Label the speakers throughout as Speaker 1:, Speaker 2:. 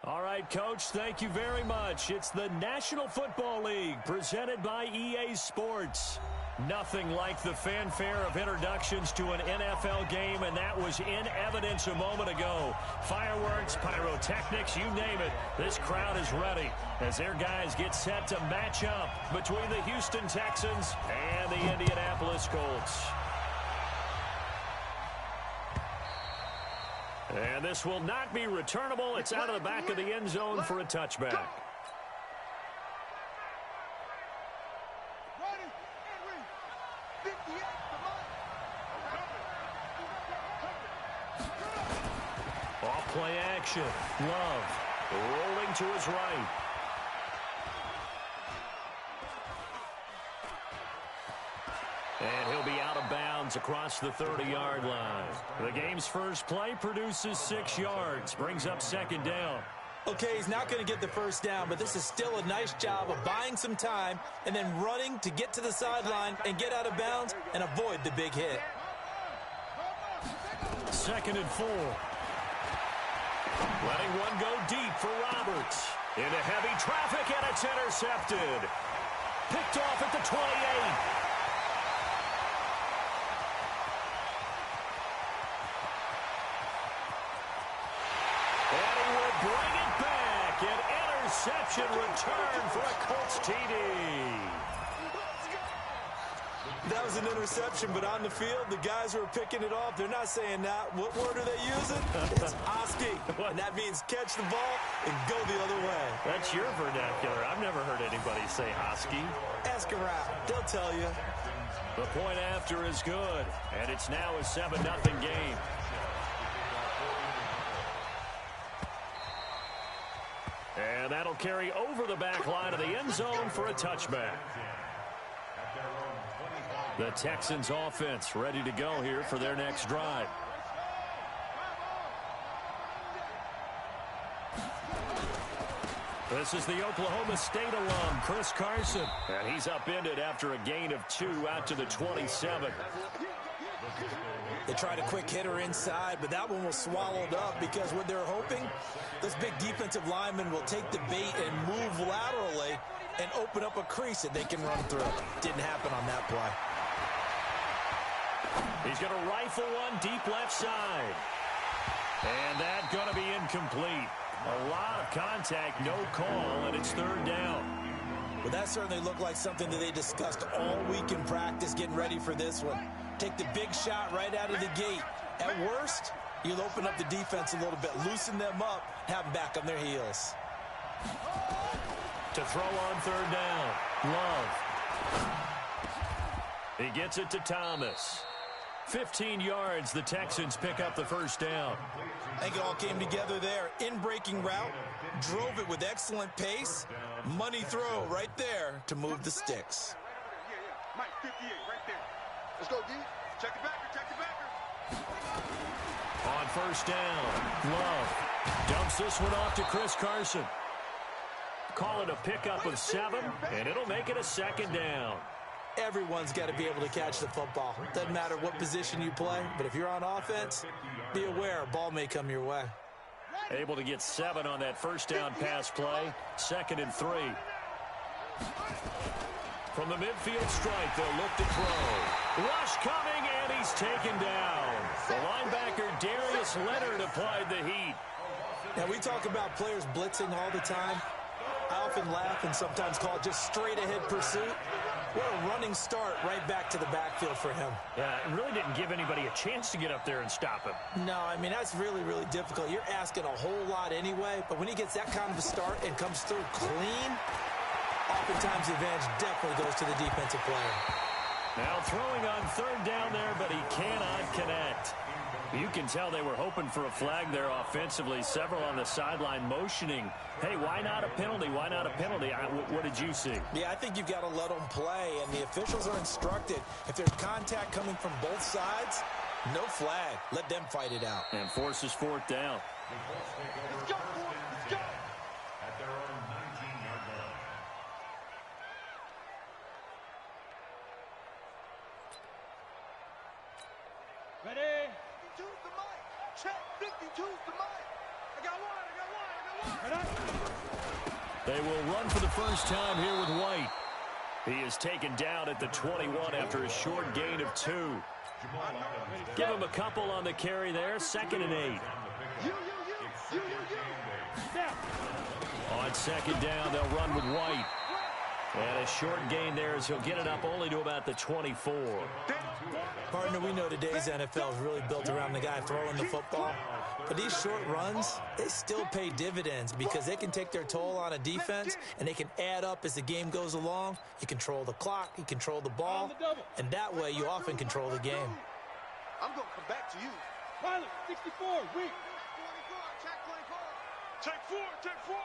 Speaker 1: All right, Coach, thank you very much. It's the National Football League presented by EA Sports. Nothing like the fanfare of introductions to an NFL game, and that was in evidence a moment ago. Fireworks, pyrotechnics, you name it. This crowd is ready as their guys get set to match up between the Houston Texans and the Indianapolis Colts. And this will not be returnable. It's out of the back of the end zone for a touchback. Off play action. Love rolling to his right. And he'll be out of bounds across the 30-yard line. The game's first play produces 6 yards, brings up second down.
Speaker 2: Okay, he's not going to get the first down, but this is still a nice job of buying some time and then running to get to the sideline and get out of bounds and avoid the big hit.
Speaker 1: 2nd and 4. Letting one go deep for Roberts. Into heavy traffic, and it's intercepted. Picked off at the 28. Bring it back. An interception return for a Colts TD.
Speaker 2: That was an interception, but on the field, the guys who are picking it off, they're not saying that. What word are they using? It's Oski. And that means catch the ball and go the other way.
Speaker 1: That's your vernacular. I've never heard anybody say Oski.
Speaker 2: Ask around. They'll tell you.
Speaker 1: The point after is good, and it's now a 7-0 game. And that'll carry over the back line of the end zone for a touchback. The Texans offense ready to go here for their next drive. This is the Oklahoma State alum, Chris Carson. And he's upended after a gain of 2 out to the 27.
Speaker 2: They tried a quick hitter inside, but that one was swallowed up because what they're hoping, this big defensive lineman will take the bait and move laterally and open up a crease that they can run through. Didn't happen on that play.
Speaker 1: He's going to rifle one deep left side. And that's going to be incomplete. A lot of contact, no call, and it's 3rd down.
Speaker 2: Well, that certainly looked like something that they discussed all week in practice getting ready for this one. Take the big shot right out of the gate. At worst, you'll open up the defense a little bit, loosen them up, have them back on their heels.
Speaker 1: To throw on 3rd down, Love. He gets it to Thomas. 15 yards, the Texans pick up the first down.
Speaker 2: I think it all came together there. In-breaking route, drove it with excellent pace. Money throw right there to move the sticks.
Speaker 3: Mike, 58 right there. Let's go, D. Check the backer, check the backer.
Speaker 1: On first down, Love dumps this one off to Chris Carson. Call it a pickup of 7, and it'll make it a 2nd down.
Speaker 2: Everyone's got to be able to catch the football. Doesn't matter what position you play, but if you're on offense, be aware a ball may come your way.
Speaker 1: Able to get 7 on that first down pass play. 2nd and 3. From the midfield stripe, they'll look to throw. Rush coming, and he's taken down. The linebacker, Darius Leonard, applied the heat.
Speaker 2: Now, we talk about players blitzing all the time. I often laugh and sometimes call it just straight-ahead pursuit. What a running start right back to the backfield for him.
Speaker 1: Yeah, it really didn't give anybody a chance to get up there and stop him.
Speaker 2: No, I mean, that's really, really difficult. You're asking a whole lot anyway, but when he gets that kind of a start and comes through clean, oftentimes the advantage definitely goes to the defensive player.
Speaker 1: Now throwing on 3rd down there, but he cannot connect. You can tell they were hoping for a flag there offensively. Several on the sideline motioning. Hey, why not a penalty? Why not a penalty? What did you see?
Speaker 2: Yeah, I think you've got to let them play, and the officials are instructed. If there's contact coming from both sides, no flag. Let them fight it out.
Speaker 1: And forces 4th down.
Speaker 3: Let's go, boys. Let's go.
Speaker 4: At their own 19-yard line.
Speaker 3: Ready? 52's the mic. Check. 52's the mic. I got one.
Speaker 1: They will run for the first time here with White. He is taken down at the 21 after a short gain of 2. Give him a couple on the carry there. 2nd and 8. On 2nd down, they'll run with White. And a short gain there as he'll get it up only to about the 24.
Speaker 2: Partner, we know today's NFL is really built around the guy throwing the football. But these short runs, they still pay dividends because they can take their toll on a defense and they can add up as the game goes along. You control the clock, you control the ball, and that way you often control the game.
Speaker 3: I'm going to come back to you.
Speaker 5: Pilot, 64, weak.
Speaker 3: 24, check 24. Check 4, check 4.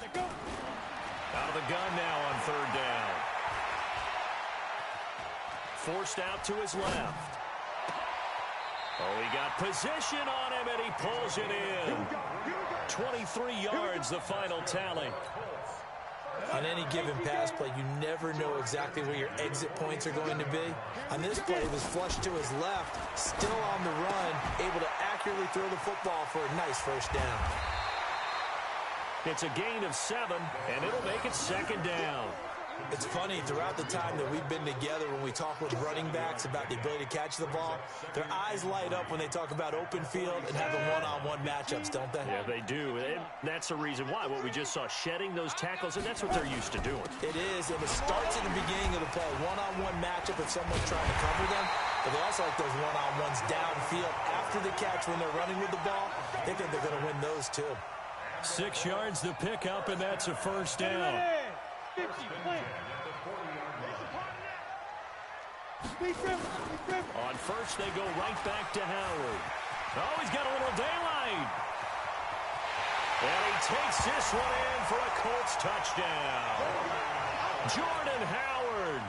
Speaker 5: Let go.
Speaker 1: Out of the gun now on 3rd down. Forced out to his left. Oh, he got position on him, and he pulls it in. 23 yards, the final tally.
Speaker 2: On any given pass play, you never know exactly where your exit points are going to be. On this play, it was flushed to his left, still on the run, able to accurately throw the football for a nice first down.
Speaker 1: It's a gain of 7, and it'll make it 2nd down.
Speaker 2: It's funny, throughout the time that we've been together, when we talk with running backs about the ability to catch the ball, their eyes light up when they talk about open field and having one-on-one matchups, don't they?
Speaker 1: Yeah, they do. And that's the reason why. What we just saw, shedding those tackles, and that's what they're used to doing.
Speaker 2: It is, and it starts at the beginning of the play. One-on-one matchup if someone's trying to cover them, but they also like those one-on-ones downfield after the catch when they're running with the ball. They think they're going to win those, too.
Speaker 1: 6 yards to pick up, and that's a first down.
Speaker 5: 50, play.
Speaker 1: On first, they go right back to Howard. Oh, he's got a little daylight. And he takes this one in for a Colts touchdown. Jordan Howard,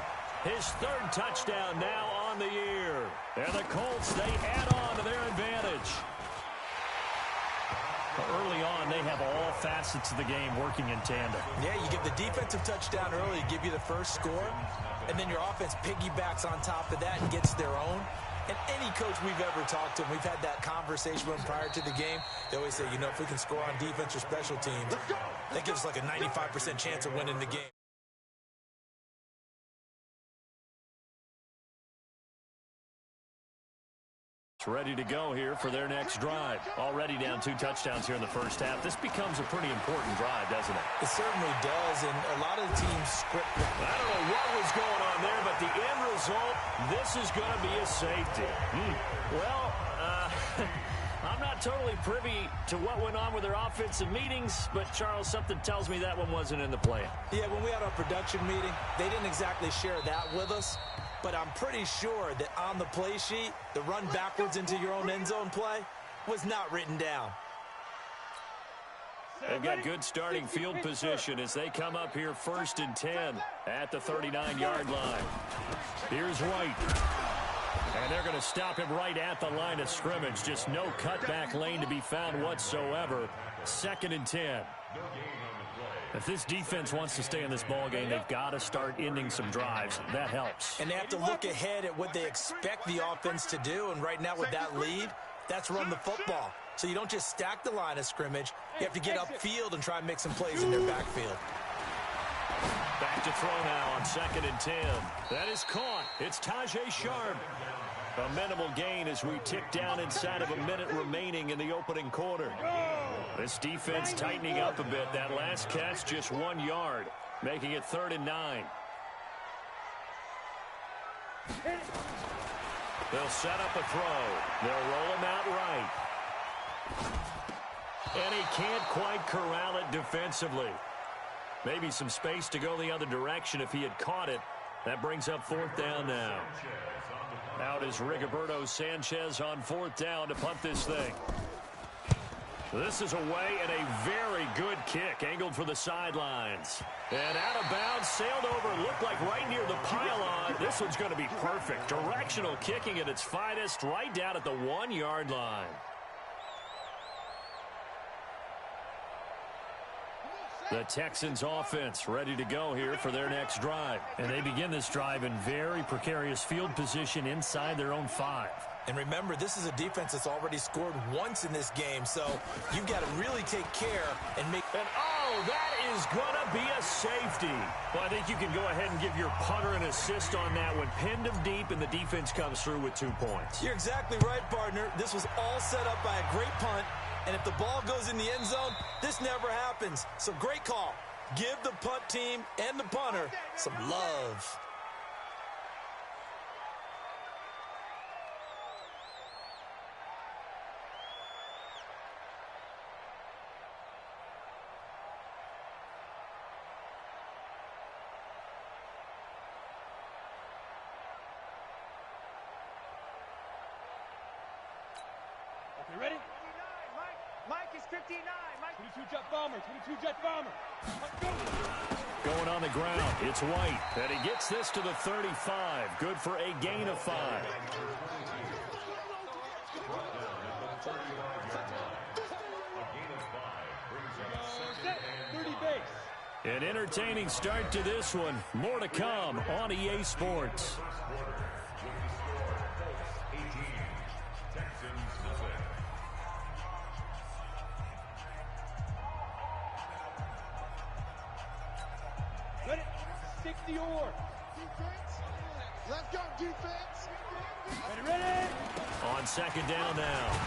Speaker 1: his 3rd touchdown now on the year. And the Colts, they add on to their advantage. Early on, they have all facets of the game working in tandem.
Speaker 2: Yeah, you give the defensive touchdown early to give you the first score, and then your offense piggybacks on top of that and gets their own. And any coach we've ever talked to, we've had that conversation with them prior to the game, they always say, you know, if we can score on defense or special teams, that gives us like a 95% chance of winning the game.
Speaker 1: Ready to go here for their next drive. Already down 2 touchdowns here in the first half. This becomes a pretty important drive, doesn't it?
Speaker 2: It certainly does, and a lot of the teams script that.
Speaker 1: I don't know what was going on there, but the end result, this is going to be a safety. Well, I'm not totally privy to what went on with their offensive meetings, but, Charles, something tells me that one wasn't in the plan.
Speaker 2: Yeah, when we had our production meeting, they didn't exactly share that with us. But I'm pretty sure that on the play sheet, the run backwards into your own end zone play was not written down.
Speaker 1: They've got good starting field position as they come up here 1st and 10 at the 39-yard line. Here's White. And they're going to stop him right at the line of scrimmage. Just no cutback lane to be found whatsoever. 2nd and 10. If this defense wants to stay in this ball game, they've got to start ending some drives. That helps.
Speaker 2: And they have to look ahead at what they expect the offense to do. And right now with that lead, that's run the football. So you don't just stack the line of scrimmage. You have to get upfield and try and make some plays in their backfield.
Speaker 1: Back to throw now on 2nd and 10. That is caught. It's Tajay Sharp. A minimal gain as we tick down inside of a minute remaining in the opening quarter. This defense tightening up a bit. That last catch just 1 yard, making it 3rd and 9. They'll set up a throw. They'll roll him out right. And he can't quite corral it defensively. Maybe some space to go the other direction if he had caught it. That brings up 4th down now. Out is Rigoberto Sanchez on 4th down to punt this thing. This is away and a very good kick angled for the sidelines. And out of bounds, sailed over, looked like right near the pylon. This one's going to be perfect. Directional kicking at its finest right down at the 1-yard line. The Texans offense ready to go here for their next drive. And they begin this drive in very precarious field position inside their own 5.
Speaker 2: And remember, this is a defense that's already scored once in this game, so you've got to really take care and make...
Speaker 1: And oh, that is going to be a safety. Well, I think you can go ahead and give your punter an assist on that one. Pinned him deep, and the defense comes through with 2 points.
Speaker 2: You're exactly right, partner. This was all set up by a great punt, and if the ball goes in the end zone, this never happens. So great call. Give the punt team and the punter some love.
Speaker 5: You ready?
Speaker 6: Mike is 59. Mike.
Speaker 5: 22 jet bomber. 22 jet bomber. Let's go.
Speaker 1: Going on the ground, it's White. And he gets this to the 35. Good for a gain of 5.
Speaker 5: Set. 30 base.
Speaker 1: An entertaining start to this one. More to come on EA Sports.
Speaker 5: Ready? 60 or.
Speaker 3: Defense. Let's go, defense.
Speaker 5: Ready?
Speaker 1: On second down now.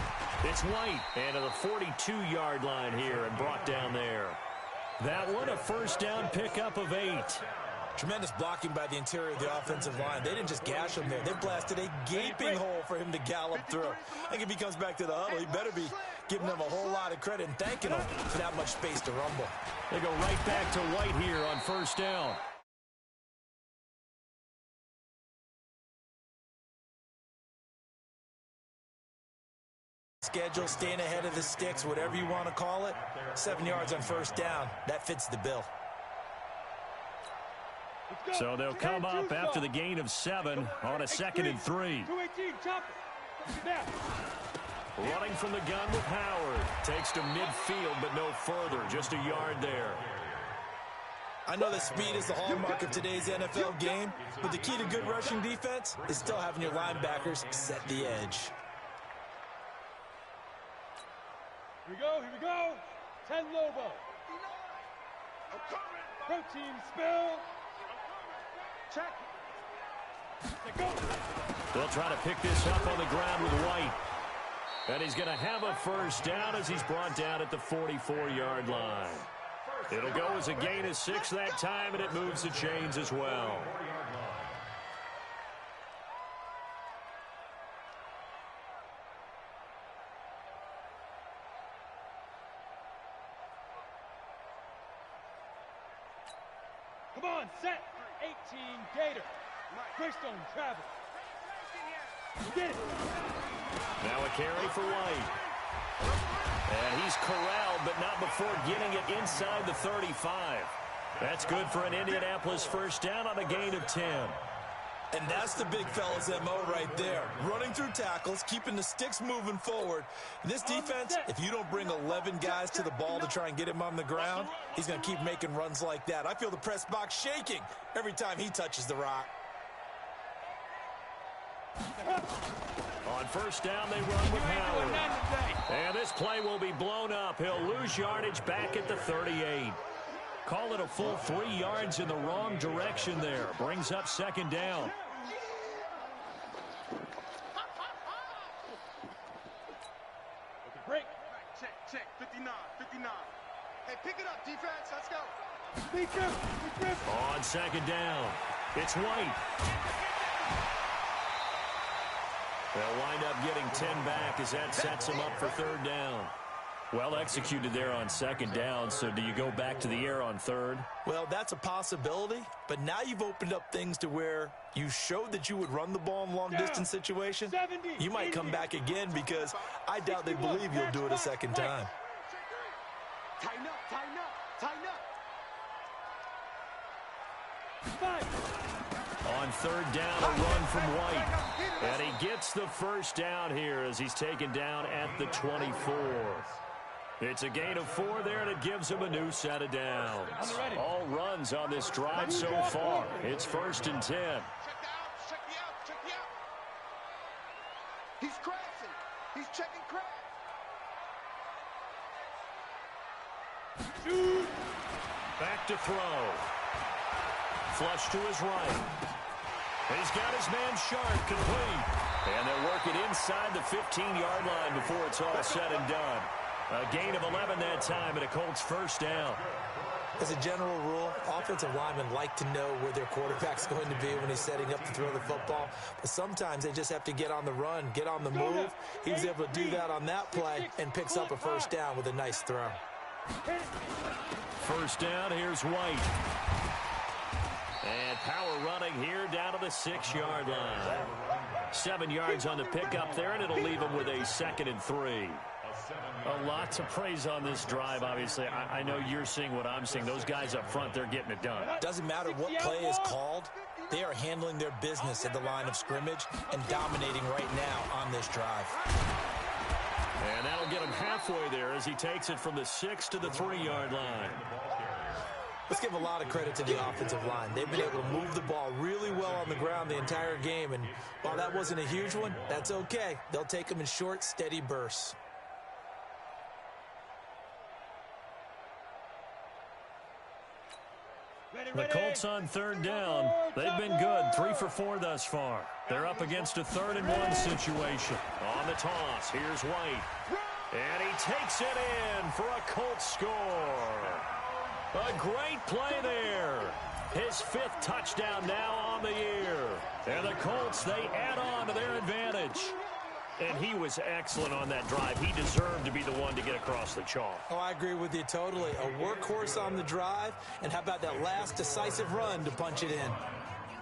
Speaker 1: It's White, and to the 42-yard line here and brought down there. That one a first down pickup of 8.
Speaker 2: Tremendous blocking by the interior of the offensive line. They didn't just gash him there. They blasted a gaping hole for him to gallop through. I think if he comes back to the huddle, he better be giving them a whole lot of credit and thanking them for that much space to rumble.
Speaker 1: They go right back to White here on first down.
Speaker 2: Schedule, staying ahead of the sticks, whatever you want to call it. 7 yards on first down. That fits the bill.
Speaker 1: So they'll come up after the gain of 7 on a 2nd and 3.
Speaker 5: 218, chop it. Back.
Speaker 1: Running from the gun with Howard. Takes to midfield, but no further. Just a yard there.
Speaker 2: I know that speed is the hallmark of today's NFL game, but the key to good rushing defense is still having your linebackers set the edge.
Speaker 5: Here we go. 10 Lobo. Protein spill.
Speaker 6: Check.
Speaker 5: Let go.
Speaker 1: They'll try to pick this up on the ground with White. And he's going to have a first down as he's brought down at the 44-yard line. It'll go as a gain of 6 that time, and it moves the chains as well.
Speaker 5: Come on, set. 18 Gator. Greystone travel. Get it.
Speaker 1: Now a carry for White. And he's corralled, but not before getting it inside the 35. That's good for an Indianapolis first down on a gain of 10.
Speaker 2: And that's the big fella's MO right there. Running through tackles, keeping the sticks moving forward. This defense, if you don't bring 11 guys to the ball to try and get him on the ground, he's going to keep making runs like that. I feel the press box shaking every time he touches the rock.
Speaker 1: On first down, they run with Howard. And this play will be blown up. He'll lose yardage back at the 38. Call it a full 3 yards in the wrong direction there. Brings up second down.
Speaker 5: Break.
Speaker 3: Check. 59. Hey, pick it up, defense. Let's go.
Speaker 5: Be careful.
Speaker 1: On second down, it's White. They'll wind up getting 10 back as that sets them up for third down. Well executed there on second down, so do you go back to the air on third?
Speaker 2: Well, that's a possibility, but now you've opened up things to where you showed that you would run the ball in long-distance situation. You might come back again because I doubt they believe you'll do it a second time.
Speaker 6: Tighten up.
Speaker 1: On third down, a run from White. And he gets the first down here as he's taken down at the 24. It's a gain of 4 there, and it gives him a new set of downs. All runs on this drive so far. It's first and 10.
Speaker 3: He's crashing. He's checking crash.
Speaker 1: Shoot. Back to throw. Flush to his right. He's got his man Sharp, complete. And they'll work it inside the 15-yard line before it's all said and done. A gain of 11 that time, and a Colts first down.
Speaker 2: As a general rule, offensive linemen like to know where their quarterback's going to be when he's setting up to throw the football. But sometimes they just have to get on the run, get on the move. He was able to do that on that play and picks up a first down with a nice throw.
Speaker 1: First down, here's White. And power running here down to the 6-yard line. 7 yards on the pickup there, and it'll leave him with a 2nd and 3. A lot to praise on this drive, obviously. I know you're seeing what I'm seeing. Those guys up front, they're getting it done.
Speaker 2: Doesn't matter what play is called. They are handling their business at the line of scrimmage and dominating right now on this drive.
Speaker 1: And that'll get him halfway there as he takes it from the 6 to the 3-yard line.
Speaker 2: Let's give a lot of credit to the offensive line. They've been able to move the ball really well on the ground the entire game. And while that wasn't a huge one, that's okay. They'll take them in short, steady bursts.
Speaker 1: The Colts on 3rd down. They've been good, 3 for 4 thus far. They're up against a 3rd and 1 situation. On the toss, here's White. And he takes it in for a Colts score. A great play there. His 5th touchdown now on the year. And the Colts, they add on to their advantage. And he was excellent on that drive. He deserved to be the one to get across the chalk.
Speaker 2: Oh, I agree with you totally. A workhorse on the drive. And how about that last decisive run to punch it in?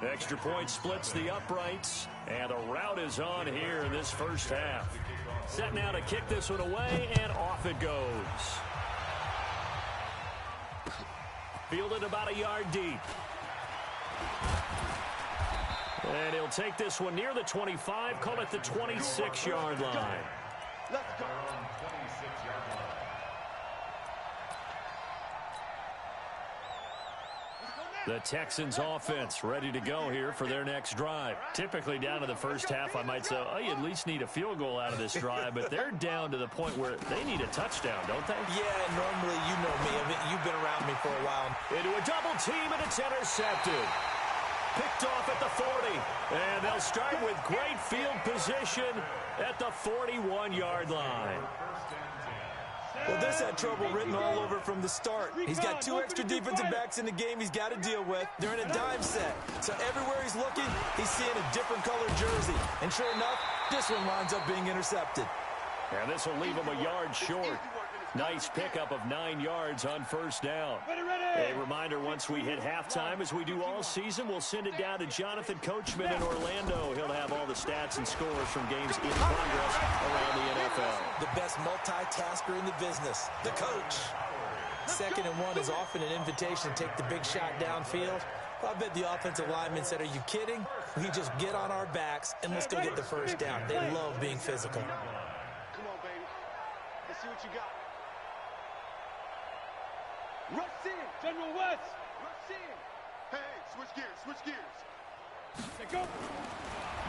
Speaker 1: Extra point splits the uprights. And a route is on here in this first half. Set now to kick this one away, and off it goes. Fielded about a yard deep. And he'll take this one near the 25, call it the 26-yard line.
Speaker 3: Let's go.
Speaker 1: The Texans offense ready to go here for their next drive. Typically down to the first half, I might say, oh, you at least need a field goal out of this drive, but they're down to the point where they need a touchdown, don't they?
Speaker 2: Yeah, normally, you know me. I mean, you've been around me for a while.
Speaker 1: Into a double team, and it's intercepted. Picked off at the 40, and they'll start with great field position at the 41-yard line.
Speaker 2: Well, this had trouble written all over from the start. He's got 2 extra defensive backs in the game he's got to deal with. They're in a dime set. So everywhere he's looking, he's seeing a different color jersey. And sure enough, this one winds up being intercepted.
Speaker 1: And this will leave him a yard short. Nice pickup of 9 yards on first down. A reminder, once we hit halftime, as we do all season, we'll send it down to Jonathan Coachman in Orlando. He'll have all the stats and scores from games in progress around the NFL.
Speaker 2: The best multitasker in the business, the coach. 2nd and 1 is often an invitation to take the big shot downfield. Well, I bet the offensive lineman said, are you kidding? We just get on our backs and let's go get the first down. They love being physical.
Speaker 3: Come on, baby. Let's see what you got. Rush in.
Speaker 5: General West.
Speaker 3: Rush in. Hey, switch gears. Switch gears.
Speaker 5: They go.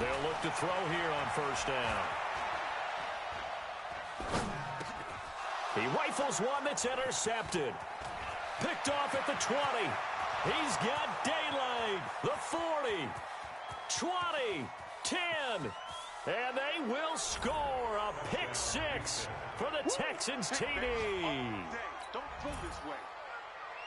Speaker 1: They'll look to throw here on first down. He rifles one that's intercepted. Picked off at the 20. He's got daylight. The 40. 20. 10. And they will score a pick 6 for the Texans TD.
Speaker 3: Don't throw this way.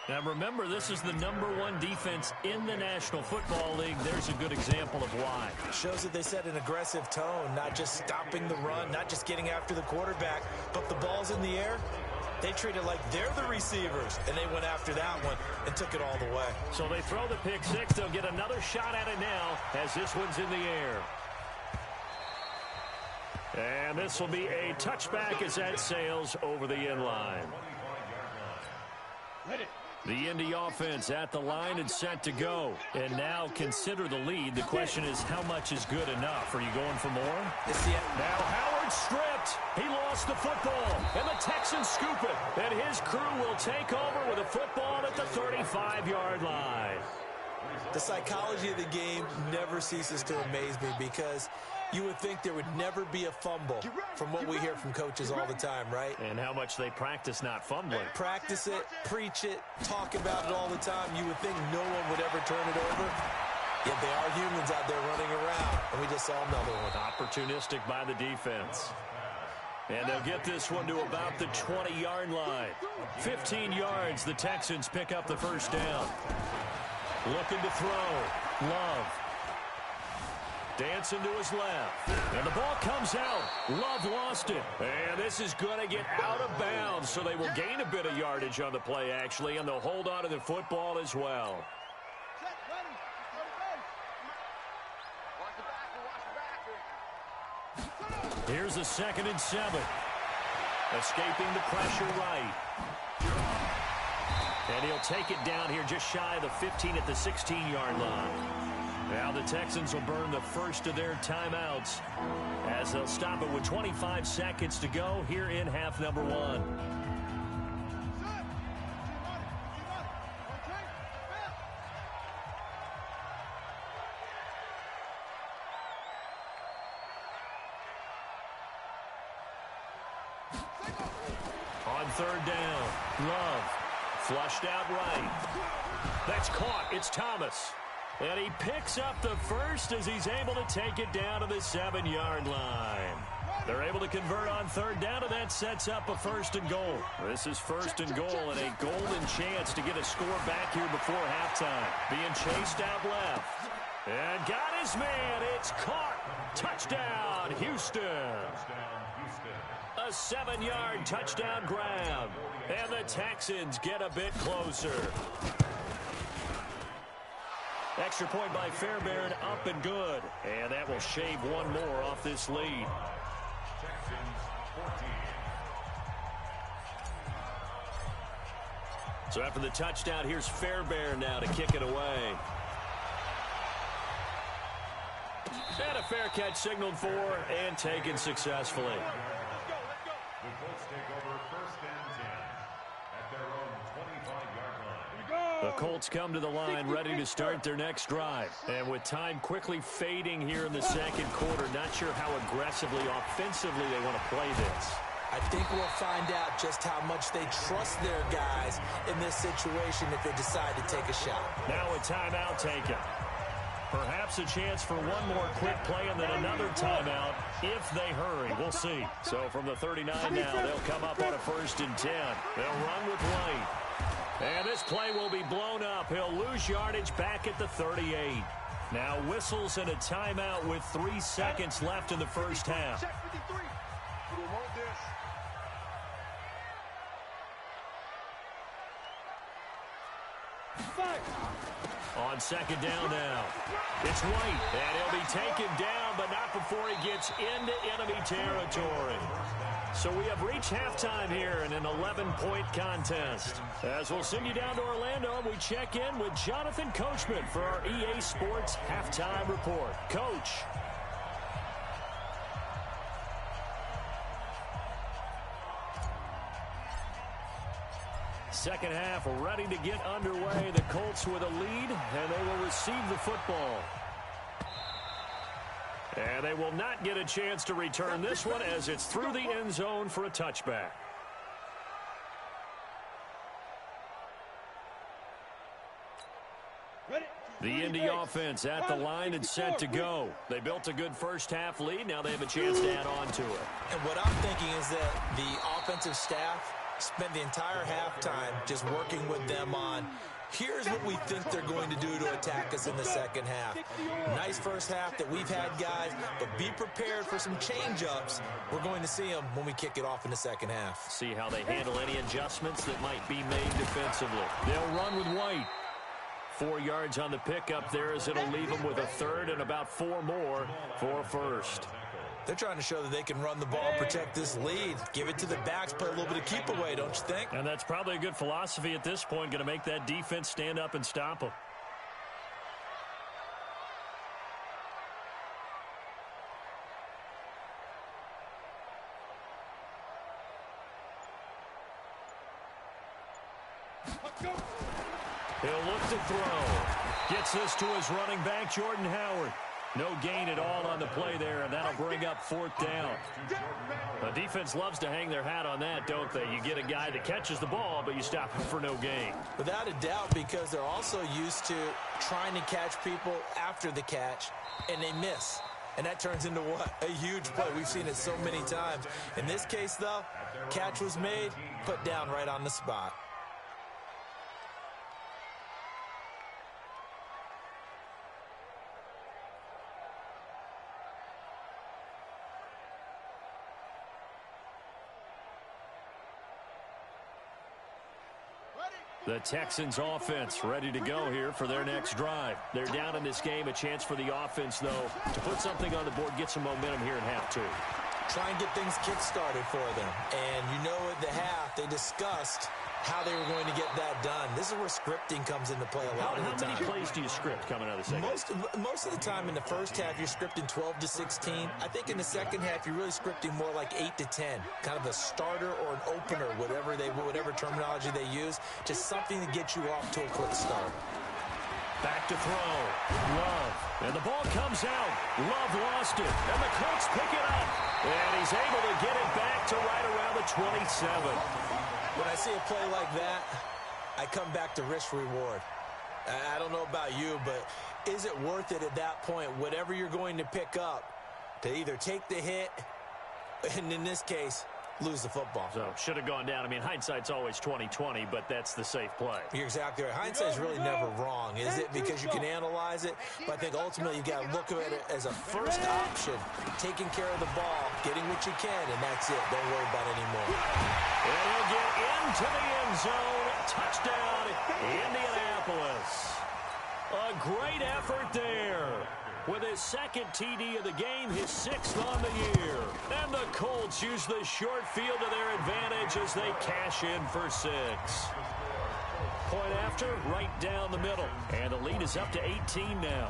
Speaker 1: Now remember, this is the #1 defense in the National Football League. There's a good example of why.
Speaker 2: Shows that they set an aggressive tone, not just stopping the run, not just getting after the quarterback, but the ball's in the air. They treat it like they're the receivers, and they went after that one and took it all the way.
Speaker 1: So they throw the pick 6. They'll get another shot at it now as this one's in the air. And this will be a touchback as that sails over the end line. The Indy offense at the line and set to go. And now consider the lead. The question is, how much is good enough? Are you going for more? Now Howard stripped. He lost the football. And the Texans scoop it. And his crew will take over with a football at the 35-yard line.
Speaker 2: The psychology of the game never ceases to amaze me because you would think there would never be a fumble from what we hear from coaches all the time, right?
Speaker 1: And how much they practice not fumbling.
Speaker 2: Practice it, preach it, talk about it all the time. You would think no one would ever turn it over. Yet they are humans out there running around, and we just saw another one.
Speaker 1: Opportunistic by the defense. And they'll get this one to about the 20-yard line. 15 yards, the Texans pick up the first down. Looking to throw. Love. Dancing to his left. And the ball comes out. Love lost it. And this is going to get out of bounds, so they will gain a bit of yardage on the play, actually, and they'll hold on to the football as well. Here's a 2nd and 7. Escaping the pressure right. And he'll take it down here just shy of the 15 at the 16-yard line. Now the Texans will burn the first of their timeouts as they'll stop it with 25 seconds to go here in half number 1. On 3rd down, Love flushed out right. That's caught. It's Thomas. And he picks up the first as he's able to take it down to the 7-yard line. They're able to convert on 3rd down, and that sets up a 1st and goal. This is 1st and goal and a golden chance to get a score back here before halftime. Being chased out left. And got his man. It's caught. Touchdown, Houston. A 7-yard touchdown grab. And the Texans get a bit closer. Extra point by Fairbairn, up and good. And that will shave one more off this lead. So after the touchdown, here's Fairbairn now to kick it away. And a fair catch signaled for and taken successfully.
Speaker 4: The Colts take over 1st and 10 at their own 25-yard line.
Speaker 1: The Colts come to the line ready to start their next drive. And with time quickly fading here in the 2nd quarter, not sure how aggressively, offensively they want to play this.
Speaker 2: I think we'll find out just how much they trust their guys in this situation if they decide to take a shot.
Speaker 1: Now a timeout taken. Perhaps a chance for one more quick play and then another timeout if they hurry. We'll see. So from the 39 now, they'll come up on a 1st and 10. They'll run with White. And this play will be blown up. He'll lose yardage back at the 38. Now whistles and a timeout with 3 seconds left in the first half. On 2nd down now. It's White, and he'll be taken down, but not before he gets into enemy territory. So we have reached halftime here in an 11-point contest. As we'll send you down to Orlando, we check in with Jonathan Coachman for our EA Sports Halftime Report. Coach. Second half ready to get underway. The Colts with a lead, and they will receive the football. And they will not get a chance to return this one as it's through the end zone for a touchback. The Indy offense at the line and set to go. They built a good first half lead. Now they have a chance to add on to it.
Speaker 2: And what I'm thinking is that the offensive staff spent the entire halftime just working with them on, here's what we think they're going to do to attack us in the second half. Nice first half that we've had, guys, but be prepared for some change-ups. We're going to see them when we kick it off in the second half.
Speaker 1: See how they handle any adjustments that might be made defensively. They'll run with White. 4 yards on the pickup there as it'll leave them with a 3rd and about 4 more for 1st.
Speaker 2: They're trying to show that they can run the ball and protect this lead. Give it to the backs, play a little bit of keep away, don't you think?
Speaker 1: And that's probably a good philosophy at this point, going to make that defense stand up and stop them. He'll look to throw. Gets this to his running back, Jordan Howard. No gain at all on the play there, and that'll bring up 4th down. The defense loves to hang their hat on that, don't they? You get a guy that catches the ball, but you stop him for no gain.
Speaker 2: Without a doubt, because they're also used to trying to catch people after the catch, and they miss. And that turns into what? A huge play. We've seen it so many times. In this case, though, catch was made, put down right on the spot.
Speaker 1: The Texans offense ready to go here for their next drive. They're down in this game. A chance for the offense, though, to put something on the board, get some momentum here in half 2.
Speaker 2: Try and get things kick-started for them. And you know at the half, they discussed how they were going to get that done. This is where scripting comes into play a lot of the time.
Speaker 1: How many plays do you script coming out of the second?
Speaker 2: Most of the time in the first half, you're scripting 12 to 16. I think in the second half, you're really scripting more like 8 to 10. Kind of a starter or an opener, whatever terminology they use. Just something to get you off to a quick start.
Speaker 1: Back to throw. Love. And the ball comes out. Love lost it. And the Colts pick it up. And he's able to get it back to right around the 27.
Speaker 2: When I see a play like that, I come back to risk-reward. I don't know about you, but is it worth it at that point, whatever you're going to pick up, to either take the hit, and in this case, lose the football?
Speaker 1: So, should have gone down. I mean, hindsight's always 20/20, but that's the safe play.
Speaker 2: You're exactly right. Hindsight's really never wrong, is it? Because you can analyze it, but I think ultimately you got to look at it as a first option, taking care of the ball, getting what you can, and that's it. Don't worry about it anymore.
Speaker 1: And he'll get into the end zone. Touchdown, Indianapolis. A great effort there. With his second TD of the game, his 6th on the year. And the Colts use the short field to their advantage as they cash in for 6. Point after, right down the middle. And the lead is up to 18 now.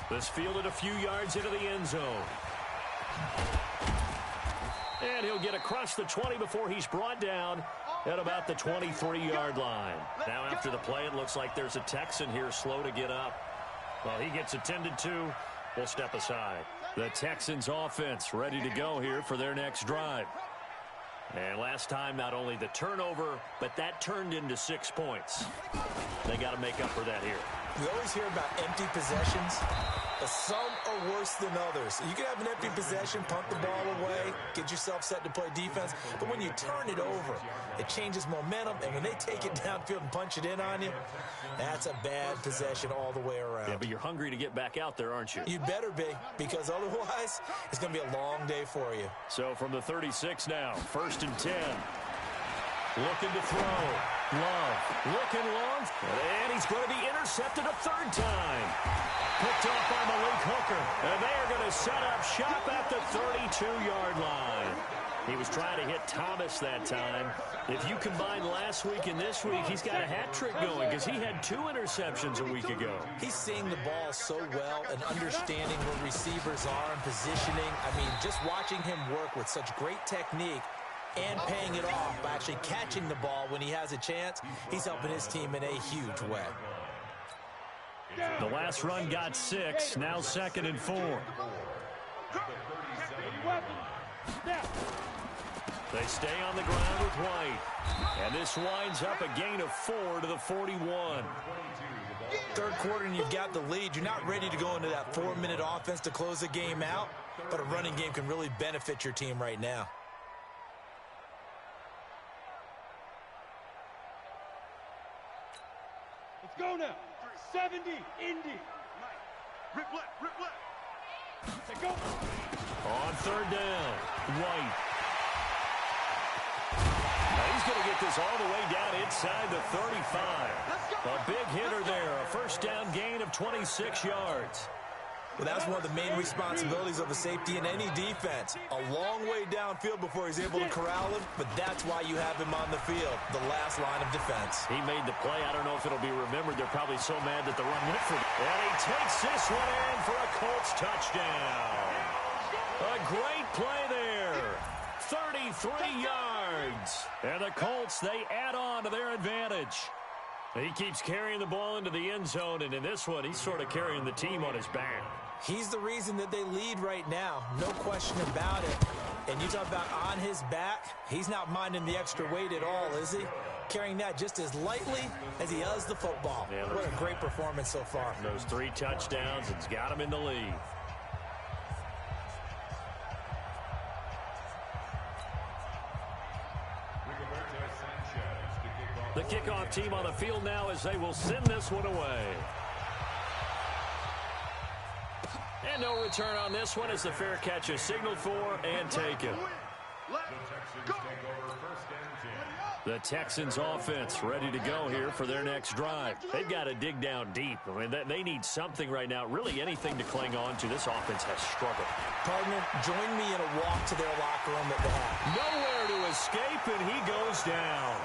Speaker 1: This fielded a few yards into the end zone. And he'll get across the 20 before he's brought down at about the 23-yard line. Now after the play, it looks like there's a Texan here slow to get up. Well, he gets attended to. We'll step aside. The Texans offense ready to go here for their next drive. And last time, not only the turnover, but that turned into 6 points. They got to make up for that here.
Speaker 2: We always hear about empty possessions, but some are worse than others. You can have an empty possession, punt the ball away, get yourself set to play defense, but when you turn it over, it changes momentum, and when they take it downfield and punch it in on you, that's a bad possession all the way around.
Speaker 1: Yeah, but you're hungry to get back out there, aren't you?
Speaker 2: You better be, because otherwise, it's going to be a long day for you.
Speaker 1: So from the 36 now, 1st and 10. Looking to throw. Love. Looking long. And he's going to be intercepted a 3rd time. Picked off by Malik Hooker. And they are going to set up shop at the 32-yard line. He was trying to hit Thomas that time. If you combine last week and this week, he's got a hat trick going because he had 2 interceptions a week ago.
Speaker 2: He's seeing the ball so well and understanding where receivers are and positioning. I mean, just watching him work with such great technique and paying it off by actually catching the ball when he has a chance, he's helping his team in a huge way.
Speaker 1: The last run got 6, now 2nd and 4. They stay on the ground with White. And this winds up a gain of 4 to the 41.
Speaker 2: 3rd quarter and you've got the lead. You're not ready to go into that 4-minute offense to close the game out, but a running game can really benefit your team right now.
Speaker 5: Let's go now. 70, Indy.
Speaker 3: Rip left.
Speaker 5: Let's go.
Speaker 1: On 3rd down, White. Now he's going to get this all the way down inside the 35. A big hitter there, a 1st down gain of 26 yards.
Speaker 2: Well, that's one of the main responsibilities of a safety in any defense. A long way downfield before he's able to corral him, but that's why you have him on the field, the last line of defense.
Speaker 1: He made the play. I don't know if it'll be remembered. They're probably so mad that the run went for them. And he takes this one in for a Colts touchdown. A great play there. 33 yards. And the Colts, they add on to their advantage. He keeps carrying the ball into the end zone, and in this one, he's sort of carrying the team on his back.
Speaker 2: He's the reason that they lead right now. No question about it. And you talk about on his back, he's not minding the extra weight at all, is he? Carrying that just as lightly as he does the football. Yeah, what a great performance so far.
Speaker 1: Those 3 touchdowns, it's got him in the lead. The kickoff team on the field now as they will send this one away. And no return on this one as the fair catch is signaled for and taken. The Texans offense ready to go here for their next drive. They've got to dig down deep. I mean, they need something right now, really anything to cling on to. This offense has struggled.
Speaker 2: Partner, join me in a walk to their locker room at the half.
Speaker 1: Nowhere to escape, and he goes down.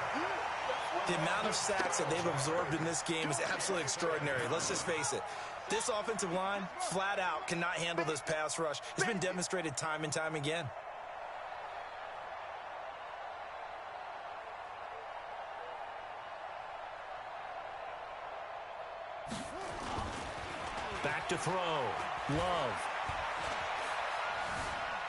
Speaker 2: The amount of sacks that they've absorbed in this game is absolutely extraordinary. Let's just face it. This offensive line, flat out, cannot handle this pass rush. It's been demonstrated time and time again.
Speaker 1: Back to throw. Love.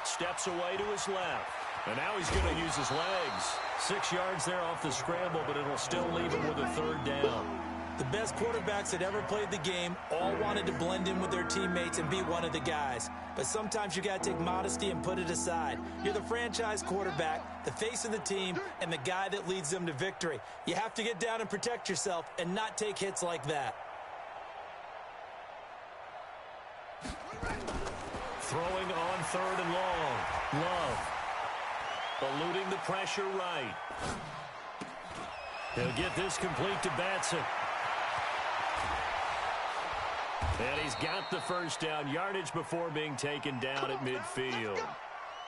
Speaker 1: Steps away to his left. And now he's going to use his legs. 6 yards there off the scramble, but it'll still leave him with a 3rd down.
Speaker 2: The best quarterbacks that ever played the game all wanted to blend in with their teammates and be one of the guys. But sometimes you got to take modesty and put it aside. You're the franchise quarterback, the face of the team, and the guy that leads them to victory. You have to get down and protect yourself and not take hits like that.
Speaker 1: Throwing on 3rd and long. Love. Eluding the pressure right. He'll get this complete to Batson. And he's got the 1st down, yardage before being taken down at midfield.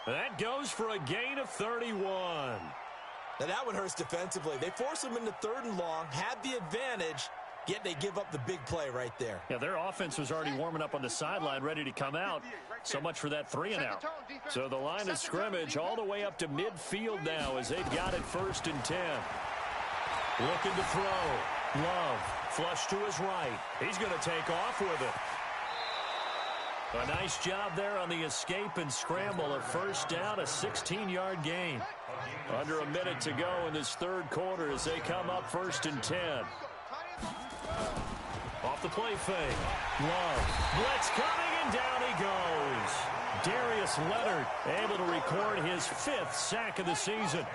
Speaker 1: That goes for a gain of 31.
Speaker 2: Now that one hurts defensively. They force him into 3rd and long, had the advantage, yet they give up the big play right there.
Speaker 1: Yeah, their offense was already warming up on the sideline, ready to come out. So much for that 3 and out. So the line of scrimmage all the way up to midfield now as they've got it 1st and 10. Looking to throw. Love. Flush to his right. He's going to take off with it. A nice job there on the escape and scramble. A 1st down, a 16-yard gain. Under a minute to go in this 3rd quarter as they come up 1st and 10. Off the play fake. Love. Blitz coming, and down he goes. Darius Leonard able to record his 5th sack of the season.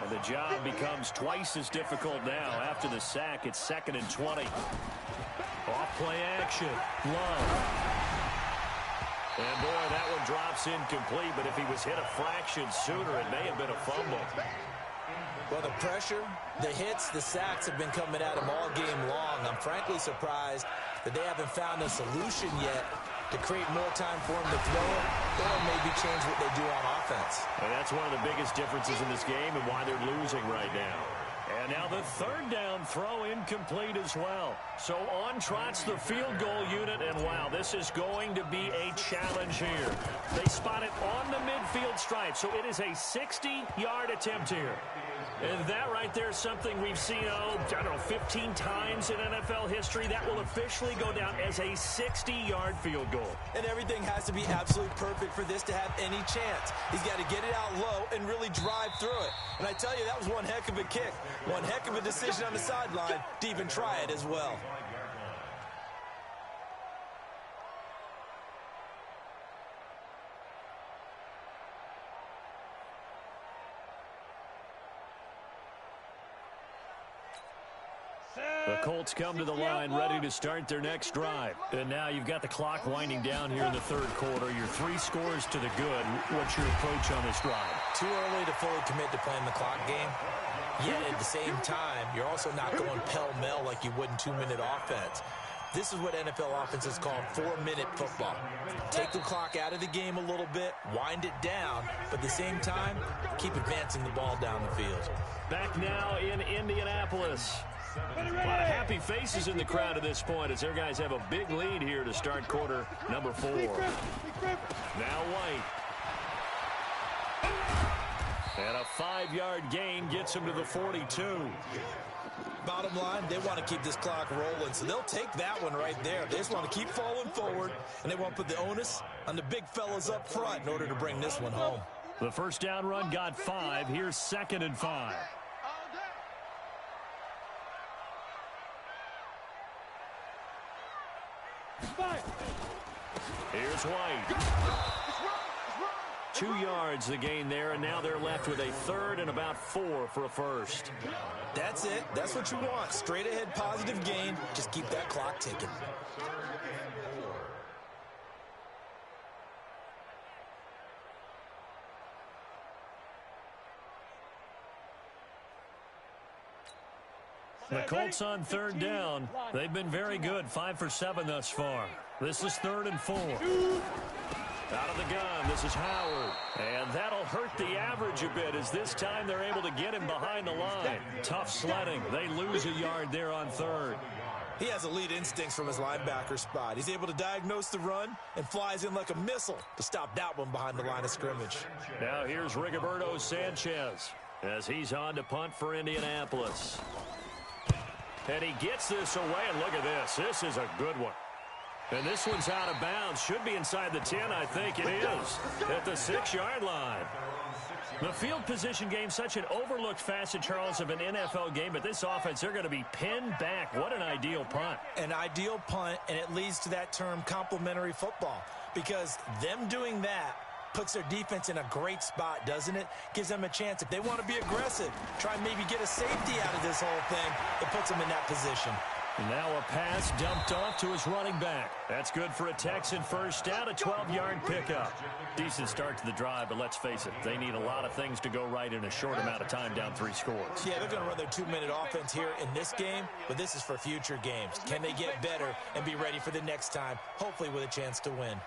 Speaker 1: And the job becomes twice as difficult now. After the sack, it's 2nd and 20. Off play action. Love. And boy, that one drops incomplete, but if he was hit a fraction sooner, it may have been a fumble.
Speaker 2: Well, the pressure, the hits, the sacks have been coming at him all game long. I'm frankly surprised that they haven't found a solution yet to create more time for him to throw it, or maybe change what they do on offense.
Speaker 1: And that's one of the biggest differences in this game and why they're losing right now. And now the 3rd down throw incomplete as well. So on trots the field goal unit, and wow, this is going to be a challenge here. They spot it on the midfield stripe, so it is a 60-yard attempt here. And that right there is something we've seen, I don't know, 15 times in NFL history. That will officially go down as a 60-yard field goal.
Speaker 2: And everything has to be absolutely perfect for this to have any chance. He's got to get it out low and really drive through it. And I tell you, that was one heck of a kick. One heck of a decision on the sideline to even try it as well.
Speaker 1: The Colts come to the line ready to start their next drive. And now you've got the clock winding down here in the 3rd quarter. Your 3 scores to the good. What's your approach on this drive?
Speaker 2: Too early to fully commit to playing the clock game. Yet at the same time, you're also not going pell-mell like you would in 2-minute offense. This is what NFL offenses call 4-minute football. Take the clock out of the game a little bit, wind it down, but at the same time, keep advancing the ball down the field.
Speaker 1: Back now in Indianapolis. A lot of happy faces in the crowd at this point as their guys have a big lead here to start quarter number 4. Now White. And a 5-yard gain gets him to the 42.
Speaker 2: Bottom line, they want to keep this clock rolling, so they'll take that one right there. They just want to keep falling forward, and they want to put the onus on the big fellas up front in order to bring this one home.
Speaker 1: The first down run got 5. Here's 2nd and 5. Here's White. 2 yards the gain there, and now they're left with a 3rd and about 4 for a first.
Speaker 2: That's it. That's what you want. Straight ahead positive gain. Just keep that clock ticking.
Speaker 1: The Colts on 3rd down. They've been very good, 5 for 7 thus far. This is 3rd and 4. Out of the gun, this is Howard. And that'll hurt the average a bit as this time they're able to get him behind the line. Tough sledding. They lose a yard there on 3rd.
Speaker 2: He has elite instincts from his linebacker spot. He's able to diagnose the run and flies in like a missile to stop that one behind the line of scrimmage.
Speaker 1: Now here's Rigoberto Sanchez as he's on to punt for Indianapolis. And he gets this away, and look at this. This is a good one. And this one's out of bounds. Should be inside the 10, I think it is, at the 6-yard line. The field position game, such an overlooked facet, Charles, of an NFL game, but this offense, they're going to be pinned back. What an ideal punt.
Speaker 2: An ideal punt, and it leads to that term complementary football, because them doing that puts their defense in a great spot, doesn't it? Gives them a chance. If they want to be aggressive, try and maybe get a safety out of this whole thing, it puts them in that position.
Speaker 1: Now a pass dumped off to his running back. That's good for a Texan first down, a 12-yard pickup. Decent start to the drive, but let's face it, they need a lot of things to go right in a short amount of time, down 3 scores.
Speaker 2: Yeah, they're going to run their 2-minute offense here in this game, but this is for future games. Can they get better and be ready for the next time, hopefully with a chance to win?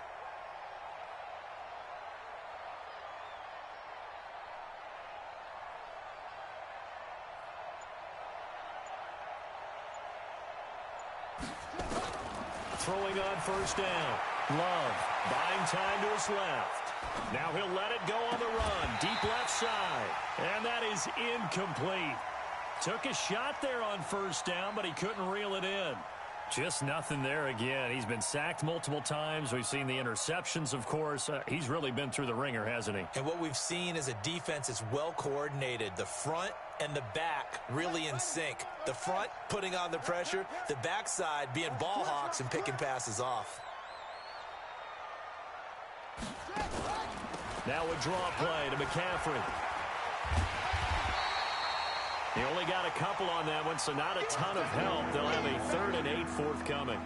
Speaker 1: Throwing on first down. Love buying time to his left. Now he'll let it go on the run. Deep left side. And that is incomplete. Took a shot there on first down, but he couldn't reel it in. Just nothing there again. He's been sacked multiple times. We've seen the interceptions, of course. He's really been through the ringer, hasn't he? And
Speaker 2: what we've seen is a defense that's well coordinated. The front and the back really in sync. The front putting on the pressure, the backside being ball hawks and picking passes off.
Speaker 1: Now a draw play to McCaffrey. He only got a couple on that one, so not a ton of help. They'll have a 3rd and 8 forthcoming.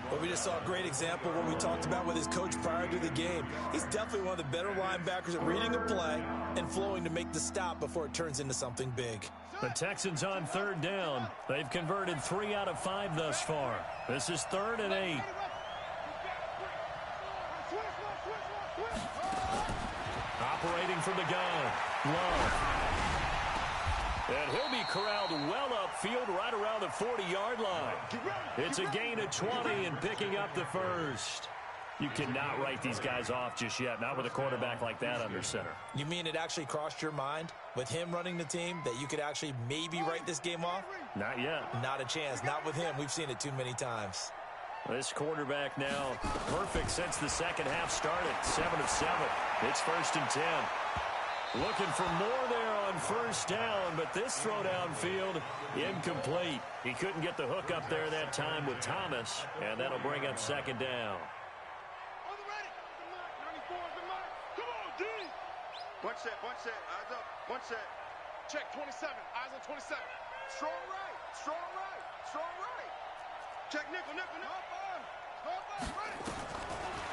Speaker 2: Well, we just saw a great example of what we talked about with his coach prior to the game. He's definitely one of the better linebackers at reading a play and flowing to make the stop before it turns into something big.
Speaker 1: The Texans on 3rd down. They've converted 3 out of 5 thus far. This is 3rd and 8. Operating from the gun. Love. And he'll be corralled well upfield right around the 40-yard line. It's a gain of 20 and picking up the first. You cannot write these guys off just yet, not with a quarterback like that under center.
Speaker 2: You mean it actually crossed your mind with him running the team that you could actually maybe write this game off?
Speaker 1: Not yet.
Speaker 2: Not a chance. Not with him. We've seen it too many times.
Speaker 1: This quarterback now perfect since the second half started. 7 of 7. It's 1st and 10. Looking for more there on first down, but this throw downfield, incomplete. He couldn't get the hook up there that time with Thomas, and that'll bring up 2nd down.
Speaker 3: Bunch set, eyes up, bunch set.
Speaker 5: Check 27, eyes on 27.
Speaker 3: Strong right, strong right, strong right. Check nickel. Ready.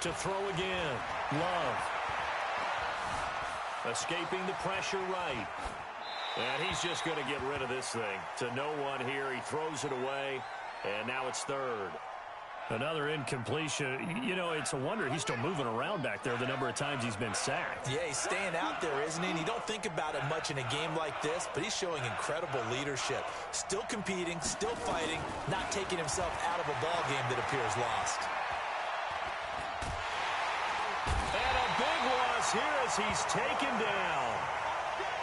Speaker 1: To throw again, Love. Escaping the pressure right. And he's just going to get rid of this thing. To no one here. He throws it away. And now it's 3rd. Another incompletion. You know, it's a wonder he's still moving around back there the number of times he's been sacked.
Speaker 2: Yeah, he's staying out there, isn't he? And you don't think about it much in a game like this, but he's showing incredible leadership. Still competing, still fighting, not taking himself out of a ball game that appears lost.
Speaker 1: And a big loss here as he's taken down.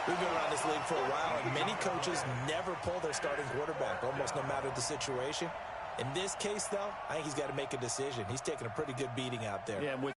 Speaker 2: We've been around this league for a while, and many coaches never pull their starting quarterback, almost no matter the situation. In this case, though, I think he's got to make a decision. He's taking a pretty good beating out there.
Speaker 1: Yeah, with